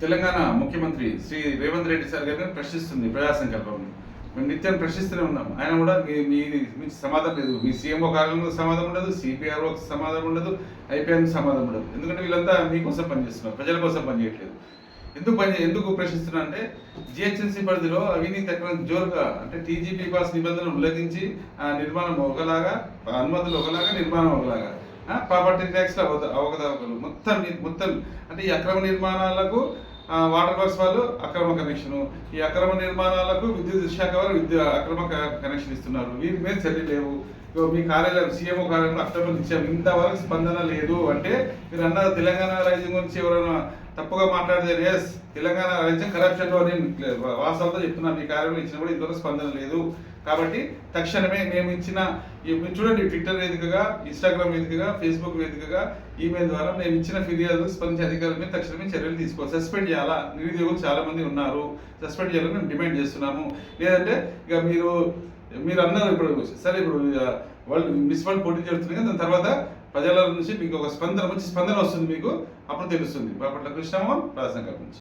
తెలంగాణ ముఖ్యమంత్రి శ్రీ రేవంత్ రెడ్డి సార్ గారిని ప్రశ్నిస్తుంది ప్రజా సంకల్పం. మేము నిత్యం ప్రశ్నిస్తూనే ఉన్నాం. ఆయన కూడా మీ సమాధానం లేదు. మీ సీఎంఓ కార్యాలయంలో సమాధానం ఉండదు, సిపిఆర్ఓ సమాధానం ఉండదు, ఐపీఎం సమాధానం ఉండదు. ఎందుకంటే వీళ్ళంతా మీకోసం పనిచేస్తున్నారు, ప్రజల కోసం పనిచేయట్లేదు. ఎందుకు ప్రశ్నిస్తున్నా అంటే జిహెచ్ఎంసీ పరిధిలో అవినీతి ఎక్కడ జోరుగా అంటే టీజీపీ పాస్ నిబంధనలు ఉల్లంఘించి నిర్మాణం ఒకలాగా, అనుమతులు ఒకలాగా, నిర్మాణం ఒకలాగా, ప్రాపర్టీ ట్యాక్స్ అవకతవకలు మొత్తం అంటే ఈ అక్రమ నిర్మాణాలకు వాటర్ వర్క్స్ వాళ్ళు అక్రమ కనెక్షను, ఈ అక్రమ నిర్మాణాలకు విద్యుత్ శాఖ వారు అక్రమ కనెక్షన్ ఇస్తున్నారు. వీరి మీద చర్య లేవు. మీ కార్యాలయం సీఎంఓ కార్యాలయంలో అక్టోబర్ ఇచ్చాము, ఇంతవరకు స్పందన లేదు అంటే మీరు అన్నారు తెలంగాణ రాజ్యం గురించి ఎవరైనా తప్పుగా మాట్లాడితే ఎస్ తెలంగాణ రాజ్యం కరప్షన్లో నేను వాస్తవంతో చెప్తున్నాను. మీ కార్యాలయం ఇచ్చిన కూడా ఇంతవరకు స్పందన లేదు. కాబట్టి తక్షణమే మేము ఇచ్చిన చూడండి, ట్విట్టర్ వేదికగా, ఇన్స్టాగ్రామ్ వేదికగా, ఫేస్బుక్ వేదికగా, ఈమెయిల్ ద్వారా మేము ఇచ్చిన ఫిర్యాదులు స్పందించే అధికారుల మీద తక్షణమే చర్యలు తీసుకోవాలి. సస్పెండ్ చేయాలా? నిరుద్యోగులు చాలా మంది ఉన్నారు, సస్పెండ్ చేయాలని మేము డిమాండ్ చేస్తున్నాము. లేదంటే ఇక మీరు అన్నారు ఇప్పుడు సరే, ఇప్పుడు వాళ్ళు మిస్ వరల్డ్ పోటీ జరుగుతుంది కదా, దాని తర్వాత ప్రజల నుంచి మీకు ఒక మంచి స్పందన వస్తుంది, మీకు అప్పుడు తెలుస్తుంది. బాపట్ల కృష్ణమోహన్, ప్రజా సంకల్పం నుంచి.